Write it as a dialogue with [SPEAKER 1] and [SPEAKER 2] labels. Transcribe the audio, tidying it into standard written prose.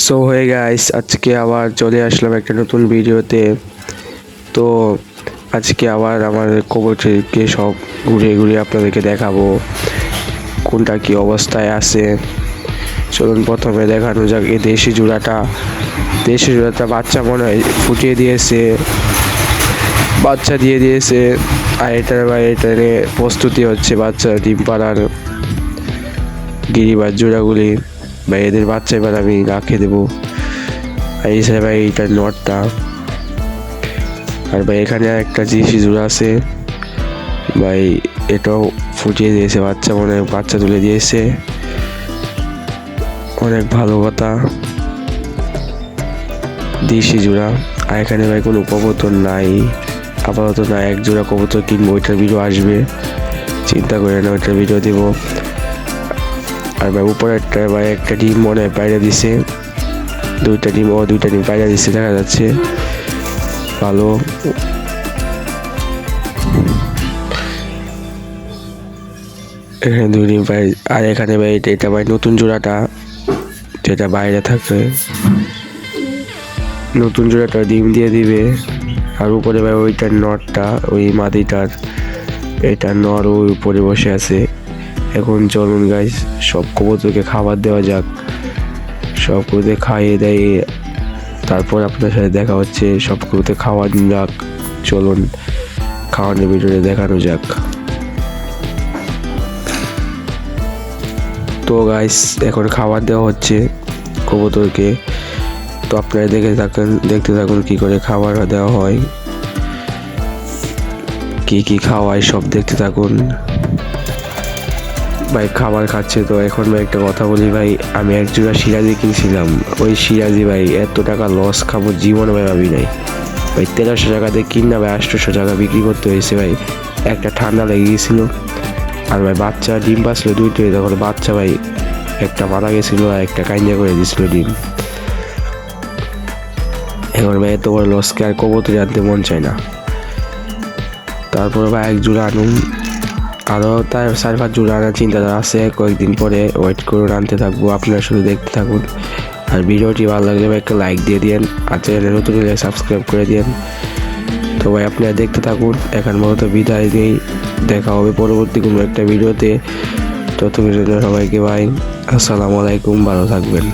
[SPEAKER 1] So হয়ে guys, আজকে আবার চলে আসলাম একটা নতুন ভিডিওতে। তো আজকে আবার আমার কবুতরকে সব ঘুরে ঘুরে আপনাদেরকে দেখাবো কোনটা কি অবস্থায় আছে। চলুন প্রথমে দেখানো যাক এই দেশি জোড়াটা বাচ্চা মনে হয় ফুটিয়ে দিয়েছে, বাচ্চা দিয়ে দিয়েছে। আর এটা নিয়ে প্রস্তুতি হচ্ছে বাচ্চা ডিম পাড়ার। গিরিবাজ জোড়াগুলি ভাই, এদের বাচ্চা এবার আমি রাখে দেবো। আর এই সাইড ভাই এইটা নটটা। আর ভাই এখানে একটা জিসি জোড়া আছে ভাই, এটাও ফুটিয়ে দিয়েছে বাচ্চা, মনে হয় বাচ্চা তুলে দিয়েছে, অনেক ভালো কথা। দেশি জোড়া। আর এখানে ভাই কোনো কবুতর নাই আপাতত, না এক জোড়া কবুতর কিনবো, ওইটার ভিডিও আসবে, চিন্তা করে না, ওইটার ভিডিও দেবো। আর ভাই উপরেরটা ভাই একটা ডিম মনে হয় পায়রা দিছে, দুইটা ডিম পায়রা দিচ্ছে দেখা যাচ্ছে, ভালো। এখানে দুই ডিম পাই। আর এখানে ভাই এটা ভাই নতুন জোড়াটা, যেটা বাইরে থাকে, নতুন জোড়াটা ডিম দিয়ে দিবে। আর উপরে ভাই ওইটার নটটা, ওই মাদিটার, এটা নর ওই উপরে বসে আছে। এখন চলুন গাইস সব কবুতরকে খাবার দেওয়া যাক, সব কবুতর খাইয়ে দেয়, তারপর আপনার সাথে দেখা হচ্ছে। সব কবুতর খাওয়ার যাক, চলুন খাওয়ানোর ভিডিওতে দেখানো যাক। তো গাইস এখন খাবার দেওয়া হচ্ছে কবুতরকে, তো আপনারা দেখতে থাকুন কি করে খাবার দেওয়া হয়, কি খাওয়ায় সব দেখতে থাকুন। ভাই খাবার খাচ্ছে, তো এখন ভাই একটা কথা বলি ভাই, আমি এক জোড়া সিরাজি কিনছিলাম, ওই সিরাজি ভাই এত টাকা লস খাবো জীবনে ভাই ভাবি নাই ভাই। 1300 টাকা দিয়ে কিনা ভাই 800 টাকা বিক্রি করতে হয়েছে ভাই। একটা ঠান্ডা লেগে গেছিলো, আর ভাই বাচ্চা ডিম পাচ্ছিল দুইটাই, তখন বাচ্চা ভাই একটা মারা গেছিলো আর একটা কাইন্দা করে দিয়েছিল ডিম। এখন ভাই এত বড় লসকে আর কবুতর আনতে মন চায় না। তারপরে ভাই এক জোড়া আনুন, আরও তার 4-5 জোড়া আনার চিন্তাধারা আছে, কয়েকদিন পরে ওয়েট করুন, আনতে থাকবো, আপনারা শুধু দেখতে থাকুন। আর ভিডিওটি ভালো লাগলে ভাই একটা লাইক দিয়ে দিন, আর চ্যানেলে নতুন হলে সাবস্ক্রাইব করে দিন। তো ভাই আপনারা দেখতে থাকুন, এখন মতো বিদায় দিই, দেখা হবে পরবর্তী কোনো একটা ভিডিওতে। ততক্ষণের জন্য সবাইকে ভাই আসসালামু আলাইকুম, ভালো থাকবেন।